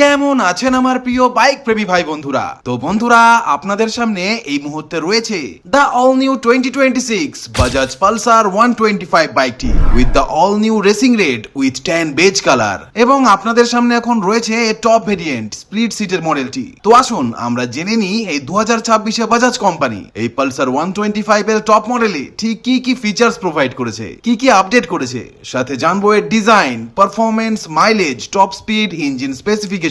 কেমন আছেন আমার প্রিয় বাইক প্রেমী ভাই বন্ধুরা? তো বন্ধুরা, আপনাদের সামনে এই মুহূর্তে রয়েছে the all new 2026 Bajaj Pulsar 125 বাইকটি with the all new racing red with 10 beige colour, এবং আপনাদের সামনে এখন রয়েছে টপ ভেরিয়েন্ট স্প্লিট সিটের মডেলটি। তো আসুন আমরা জেনে নিই এই 2026-এ বাজাজ কোম্পানি এই পালসার 125 এর টপ মডেলে ঠিক কি কি ফিচার্স প্রোভাইড করেছে, কি কি আপডেট করেছে, সাথে জানবো এর design, performance, mileage, top speed, engine specification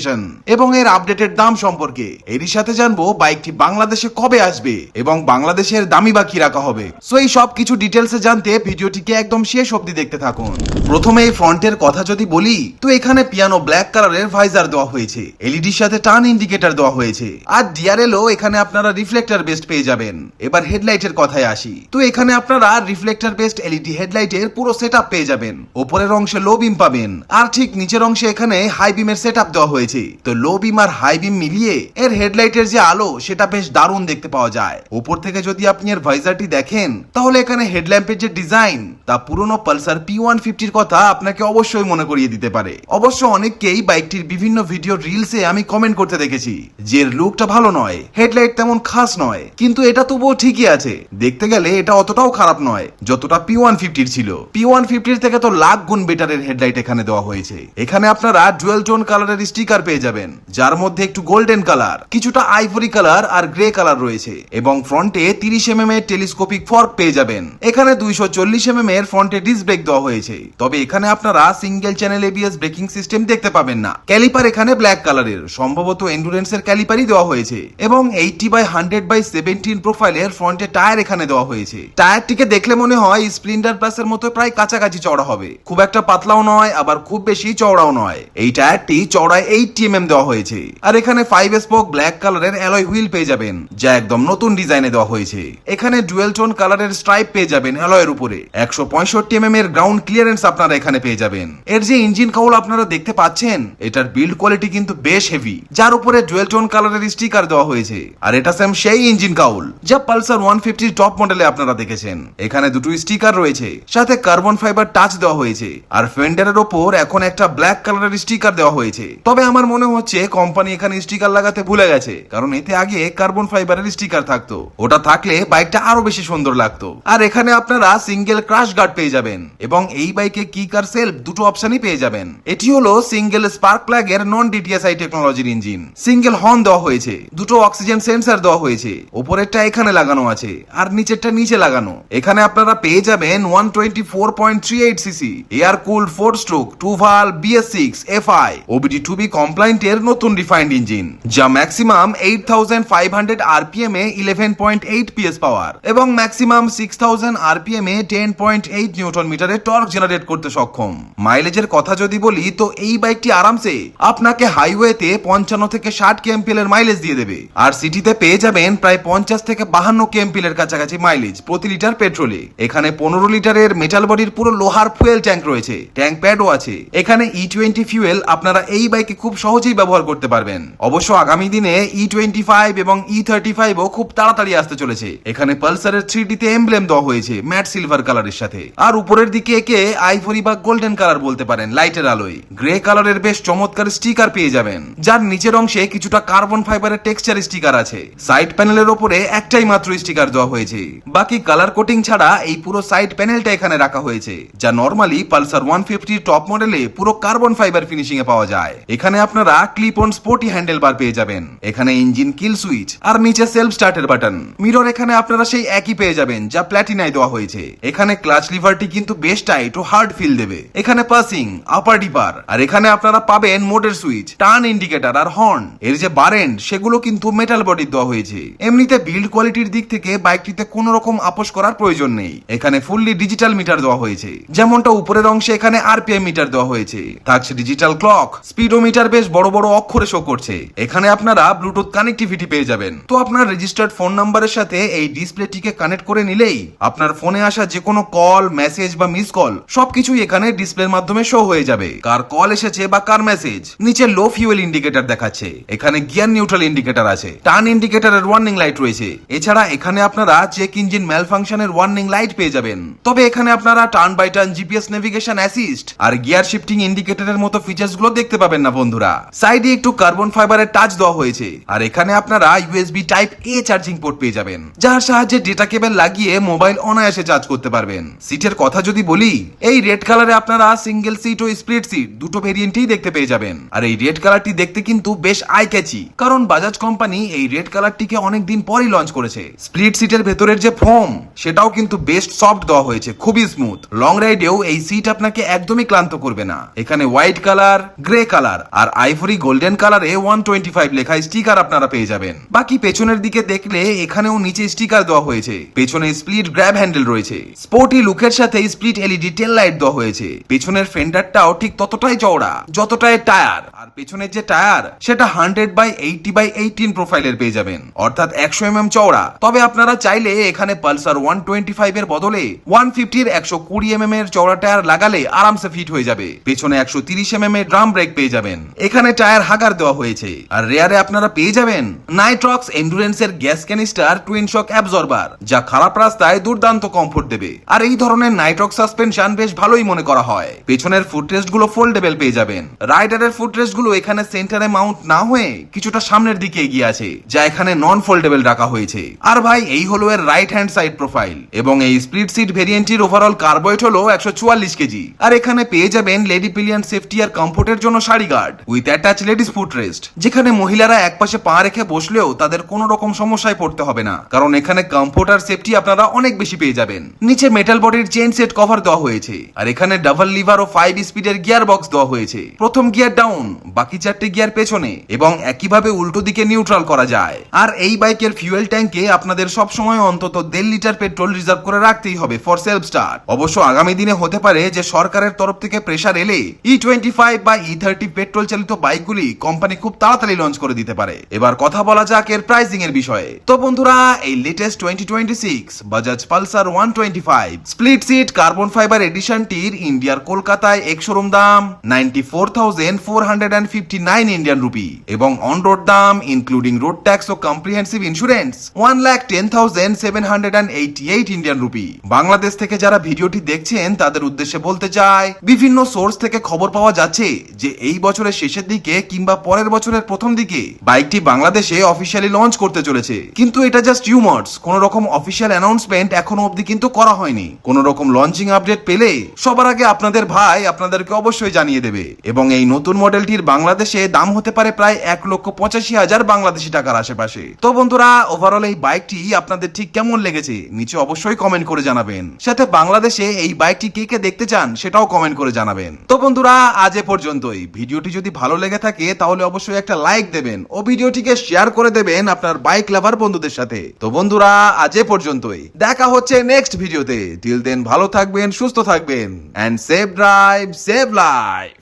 এবং এর আপডেটেড দাম সম্পর্কে। এরই সাথে জানবো বাইকটি বাংলাদেশে কবে আসবে এবং বাংলাদেশের দামই বা কি রাখা হবে। সো এই সব কিছু ডিটেলসে জানতে ভিডিওটিকে একদম শেষ অবধি দেখতে থাকুন। প্রথমে এই ফ্রন্টের কথা যদি বলি, তো এখানে পিয়ানো ব্ল্যাক কালারের ভাইজার দেওয়া হয়েছে, এলইডির সাথে টার্ন ইন্ডিকেটর দেওয়া হয়েছে, আর ডিআরএলও এখানে আপনারা রিফ্লেক্টর বেস্ট পেয়ে যাবেন। এবার হেডলাইটের কথায় আসি, তো এখানে আপনারা রিফ্লেক্টর বেস্ট এলইডি হেডলাইটের পুরো সেটআপ পেয়ে যাবেন। উপরের অংশে লো বিম পাবেন, আর ঠিক নিচের অংশে এখানে হাই বিমের সেটআপ দেওয়া হয়েছে। তো লো বিম আর হাই বিম মিলিয়ে এর হেডলাইটের যে আলো সেটা বেশ দারুণ দেখতে পাওয়া যায়। উপর থেকে যদি আপনি এর ভাইজারটি দেখেন, তাহলে এখানে হেডল্যাম্পের যে ডিজাইন তা পুরনো পালসার P150-র কথা আপনাকে অবশ্যই মনে করিয়ে দিতে পারে। অবশ্য অনেককেই বাইকটির বিভিন্ন ভিডিও রিলসে আমি কমেন্ট করতে দেখেছি যে এর লুকটা ভালো নয়, হেডলাইট তেমন খাস নয়, কিন্তু এটা তবুও ঠিকই আছে। দেখতে গেলে এটা অতটাও খারাপ নয় যতটা P150-র ছিল। P150-র থেকে তো লাখ গুণ বেটারের হেডলাইট এখানে দেওয়া হয়েছে। এখানে আপনারা ডুয়েল টোন কালারের স্টিকার পেয়ে যাবেন, যার মধ্যে একটু গোল্ডেন কালার, কিছুটা আইভরি কালার আর গ্রে কালার রয়েছে, এবং ফ্রন্টে 30 mm এর টেলিস্কোপিক ফর্ক পেয়ে যাবেন। এখানে 240 mm এর ফ্রন্টে ডিস্ক ব্রেক দেওয়া হয়েছে, তবে এখানে আপনারা single channel ABS braking system দেখতে পাবেন না। ক্যালিপার এখানে ব্ল্যাক কালারের, সম্ভবত এন্ডুরেন্সের ক্যালিপারই দেওয়া হয়েছে, এবং 80/100/17 প্রোফাইলের ফ্রন্টে টায়ার এখানে দেওয়া হয়েছে। টায়ারটিকে দেখলে মনে হয় স্প্লেন্ডার প্লাসের মতো প্রায় কাছাকাছি চওড়া হবে, খুব একটা পাতলাও নয় আবার খুব বেশি চওড়াও নয়। এই টায়ারটি চওড়ায় 80 mm দেওয়া হয়েছে, আর এখানে 5 স্পোক ব্ল্যাক কালারের অ্যালয় হুইল পেয়ে যাবেন, যা একদম নতুন ডিজাইনে দেওয়া হয়েছে। এখানে ডুয়েল টোন কালারের স্ট্রাইপ পেয়ে যাবেন অ্যালয়ের উপরে। 165 mm এর গ্রাউন্ড ক্লিয়ারেন্স আপনারা এখানে পেয়ে যাবেন। এর যে ইঞ্জিন কাউল আপনারা দেখতে পাচ্ছেন, এটার বিল্ড কোয়ালিটি কিন্তু বেশ হেভি, যার উপরে ডুয়েল টোন কালারের স্টিকার দেওয়া হয়েছে, আর এটা সেম সেই ইঞ্জিন কাউল যা পালসার 150 টপ মডেলে আপনারা দেখেছেন। এখানে দুটো স্টিকার রয়েছে, সাথে কার্বন ফাইবার টাচ দেওয়া হয়েছে, আর ফেন্ডারের ওপর এখন একটা ব্ল্যাক কালারের স্টিকার দেওয়া হয়েছে। তবে আমার মনে হচ্ছে কোম্পানি এখানে স্টিকার লাগাতে ভুলে গেছে, কারণ এতে আগে কার্বন ফাইবারের স্টিকার থাকতো, ওটা থাকলে বাইকটা আরো বেশি সুন্দর লাগতো। আর এখানে আপনারা সিঙ্গেল ক্রাশ গার্ড পেয়ে যাবেন, এবং এই বাইকে কিক আর সেলফ দুটো অপশনই পেয়ে যাবেন। এটি হলো সিঙ্গেল স্পার্ক প্লাগ এর নন ডিটিএসআই টেকনোলজির ইঞ্জিন। সিঙ্গেল হর্ন দেওয়া হয়েছে, দুটো অক্সিজেন সেন্সর দেওয়া হয়েছে, উপরেরটা এখানে লাগানো আছে আর নিচেরটা নিচে লাগানো। এখানে আপনারা পেয়ে যাবেন 124.38 CC air cooled 4 stroke 2 valve BS6 FI OBD2B compliant এর নতুন রিফাইন্ড ইঞ্জিন, যা ম্যাক্সিমাম 8500 RPM এ 11.8 PS পাওয়ার এবং ম্যাক্সিমাম 6000 RPM এ 10.8 নিউটন মিটারে টর্ক জেনারেট করতে সক্ষম। মাইলেজের কথা যদি বলি, তো এই বাইকটি আরামসে আপনাকে হাইওয়েতে 55 থেকে 60 kmpl এর মাইলেজ দিয়ে দেবে, আর সিটিতে পেয়ে যাবেন প্রায় 50 থেকে 52 kmpl এর কাছাকাছি মাইলেজ প্রতি লিটার পেট্রোলে। এখানে 15 লিটারের মেটাল বডির পুরো লোহার ফুয়েল ট্যাঙ্ক রয়েছে, ট্যাঙ্ক প্যাডও আছে। এখানে E20 ফুয়েল আপনারা এই বাইকে খুব সহজেই ব্যবহার করতে পারবেন। অবশ্য আগামী দিনে E25 এবং E35 ও খুব তাড়াতাড়ি আসতে চলেছে। এখানে পালসারের 3D তে এমব্লেম দেওয়া হয়েছে ম্যাট সিলভার কালারের সাথে, আর উপরের দিকে একে আইভরি বা গোল্ডেন কালার বলতে পারেন লাইটের আলোয়। গ্রে কালারের বেশ চমৎকার স্টিকার পেয়ে যাবেন, যার নিচের অংশে কিছুটা কার্বন ফাইবারের টেক্সচার স্টিকার আছে। সাইড প্যানেলের উপরে একটাই মাত্র স্টিকার দেওয়া হয়েছে, বাকি কালার কোটিং ছাড়া এই পুরো সাইড প্যানেলটা এখানে রাখা হয়েছে, যা নরমালি পালসার 150 টপ মডেলে পুরো কার্বন ফাইবার ফিনিশিং এ পাওয়া যায়। এখানে আপনারা ক্লিপ অন স্পোর্টি হ্যান্ডেল বার পেয়ে যাবেন। এখানে ইঞ্জিন কিল সুইচ আর নিচে সেলফ স্টার্টের বাটন। মিরর এখানে আপনারা সেই একই পেয়ে যাবেন যা প্ল্যাটিনায় দেওয়া হয়েছে। এখানে ক্লাচ লিভারটি কিন্তু বেশ টাইট ও হার্ড ফিল দেবে। এখানে পাসিং, আপার ডিপার, আর এখানে আপনারা পাবেন মোটর সুইচ, টার্ন ইন্ডিকেটর আর হর্ন। এর যে বার এন্ড সেগুলো কিন্তু মেটাল বডির দেওয়া হয়েছে। এমনিতে বিল্ড কোয়ালিটির দিক থেকে বাইকটিতে কোনো রকম আপোষ করার প্রয়োজন নেই। এখানে ফুললি ডিজিটাল মিটার দেওয়া হয়েছে, যেমনটা উপরের অংশে এখানে RPM মিটার দেওয়া হয়েছে, থাকছে ডিজিটাল ক্লক, স্পিডোমিটার বেশ বড় বড় অক্ষরে শো করছে। এখানে আপনারা ব্লুটুথ কানেক্টিভিটি পেয়ে যাবেন। তো আপনার রেজিস্টার্ড ফোন নাম্বারের সাথে এই ডিসপ্লেটিকে কানেক্ট করে নিলেই আপনার ফোনে আসা যে কোনো কল, মেসেজ বা মিস কল সবকিছুই এখানে ডিসপ্লের মাধ্যমে শো হয়ে যাবে। কার কল এসেছে বা কার মেসেজ। নিচে লো ফিউয়েল ইন্ডিকেটর দেখাচ্ছে, এখানে গিয়ার নিউট্রাল ইন্ডিকেটর আছে, টার্ন ইন্ডিকেটরের ওয়ার্নিং লাইট রয়েছে। এছাড়া এখানে আপনারা চেক ইঞ্জিন ম্যাল ফাংশনের ওয়ার্নিং লাইট পেয়ে যাবেন। তবে এখানে আপনারা turn by turn GPS navigation assist আর গিয়ার শিফটিং ইন্ডিকেটরের মতো ফিচার্স গুলো দেখতে পাবেন না বন্ধুরা। বন্ধুরা। সাইডে একটু কার্বন ফাইবারের টাচ দেওয়া হয়েছে, আর এখানে আপনারা ইউএসবি টাইপ এ চার্জিং পোর্ট পেয়ে যাবেন, যার সাহায্যে ডেটা কেবল লাগিয়ে মোবাইল অনায়াসে চার্জ করতে পারবেন। সিটের কথা যদি বলি, এই রেড কালারে আপনারা সিঙ্গেল সিট ও স্প্লিট সিট দুটো ভেরিয়েন্টই দেখতে পেয়ে যাবেন। আর এই রেড কালারটি দেখতে কিন্তু বেশ আই ক্যাচি, কারণ বাজাজ কোম্পানি এই রেড কালারটিকে অনেকদিন পরই লঞ্চ করেছে। স্প্লিট সিটের ভেতরের যে ফোম, সেটাও কিন্তু বেস্ট সফট দেওয়া হয়েছে, খুবই স্মুথ। লং রাইডেও এই সিট আপনাকে একদমই ক্লান্ত করবে না। এখানে হোয়াইট কালার, গ্রে কালার আর আইভরি গোল্ডেন কালারে 125 লেখা স্টিকার আপনারা পেয়ে যাবেন। বাকি পেছনের দিকে দেখলে এখানেও নিচে স্টিকার দেওয়া হয়েছে। পেছনে স্প্লিট গ্র্যাব হ্যান্ডেল রয়েছে। স্পোর্টি লুকের সাথে স্প্লিট এলইডি টেল লাইট দেওয়া হয়েছে। পেছনের ফেন্ডারটাও ঠিক ততটাই চওড়া যতটাই টায়ার। আর পেছনের যে টায়ার, সেটা 100/80/18 প্রোফাইলের পেয়ে যাবেন, অর্থাৎ 100 mm চওড়া। তবে আপনারা চাইলে এখানে পালসার 125 এর বদলে 150 এর 120 mm এর চওড়া টায়ার লাগালে আরামসে ফিট হয়ে যাবে। পেছনে 130 mm এর ড্রাম ব্রেক পেয়ে যাবেন। এখানে টায়ার হাগার দেওয়া হয়েছে। আর রেয়ারে আপনারা পেয়ে যাবেন নাইট্রক্স এন্ডুরেন্সের gas canister twin shock absorber, যা খারাপ রাস্তায় দুর্দান্ত কমফোর্ট দেবে। আর এই ধরনের নাইট্রক্স সাসপেনশন বেশ ভালোই মনে করা হয়। পেছনের ফুটরেস্ট গুলো ফোল্ডেবল পেয়ে যাবেন। রাইডারের ফুটরেস্ট গুলো এখানে সেন্টারে মাউন্ট না হয়ে কিছুটা সামনের দিকে এগিয়ে আছে, যা এখানে নন ফোল্ডেবল রাখা হয়েছে। আর ভাই, এই হলো এর রাইট হ্যান্ড সাইড প্রোফাইল। এবং এই স্প্লিট সিট ভেরিয়েন্টের ওভারঅল কার্বয়েট হলো 144 কেজি। আর এখানে পেয়ে যাবেন লেডি পিলিয়ন সেফটি আর কমফোর্টের জন্য sari guard with attach ladies footrest, যেখানে মহিলারা একপাশে পা রেখে বসলেও তাদের কোনো রকম সমস্যায় পড়তে হবে না, কারণ এখানে কমফোর্ট আর সেফটি আপনারা অনেক বেশি পেয়ে যাবেন। নিচে মেটাল বডির চেইন সেট কভার দেওয়া হয়েছে। আর এখানে ডাবল লিভার ও 5 স্পিডের গিয়ার বক্স দেওয়া হয়েছে। প্রথম গিয়ার ডাউন, বাকি 4টে গিয়ার পেছনে, এবং একইভাবে উল্টো দিকে নিউট্রাল করা যায়। আর এই বাইকের ফিউয়েল ট্যাঙ্কে আপনাদের সব সময় অন্তত 1.5 লিটার পেট্রোল রিজার্ভ করে রাখতেই হবে ফর সেলফ স্টার্ট। অবশ্য আগামী দিনে হতে পারে যে সরকারের তরফ থেকে প্রেসার এলে E25 বা E30 পেট্রোল চালিত বাইকগুলি কোম্পানি খুব তাড়াতাড়ি লঞ্চ করে দিতে পারে। এবার কথা বলা যাক এর প্রাইসিং এর বিষয়ে। তো বন্ধুরা, এই latest 2026 Bajaj Pulsar 125 split seat carbon fibre এডিশনটির ইন্ডিয়ার কলকাতায় এক শোরুম দাম 94,459 ইন্ডিয়ান রুপি, এবং অন রোড দাম ইনক্লুডিং রোড ট্যাক্স ও comprehensive insurance 1,10,788 Indian rupee. Bangladesh থেকে যারা ভিডিওটি দেখছেন তাদের উদ্দেশ্যে বলতে চাই, বিভিন্ন সোর্স থেকে খবর পাওয়া যাচ্ছে যে এই বছরের শেষের দিকে কিংবা পরের বছরের প্রথম দিকে বাইকটি বাংলাদেশে অফিসিয়ালি লঞ্চ করতে চলেছে। কিন্তু এটা জাস্ট রিউমার্স, কোন রকম অফিসিয়াল অ্যানাউন্সমেন্ট এখনো অবধি কিন্তু করা হয়নি। কোন রকম লঞ্চিং আপডেট পেলে সবার আগে আপনাদের ভাই আপনাদেরকে অবশ্যই জানিয়ে দেবে। এবং এই নতুন মডেলটির বাংলাদেশে দাম হতে পারে প্রায় 1,85,000 বাংলাদেশি টাকার আশেপাশে। তো বন্ধুরা, ওভারঅল এই বাইকটি আপনাদের ঠিক কেমন লেগেছে নিচে অবশ্যই কমেন্ট করে জানাবেন। সাথে বাংলাদেশে এই বাইকটি কে কে দেখতে চান সেটাও কমেন্ট করে জানাবেন। তো বন্ধুরা, আজ এ পর্যন্তই। ভিডিওটি যদি ভালো লেগে থাকে তাহলে অবশ্যই একটা লাইক দেবেন ও ভিডিওটিকে শেয়ার করে দেবেন আপনার বাইক লাভার বন্ধুদের সাথে। তো বন্ধুরা, আজ এ পর্যন্তই। দেখা হচ্ছে নেক্সট ভিডিওতে। টিল দেন ভালো থাকবেন, সুস্থ থাকবেন, and safe drive, save life.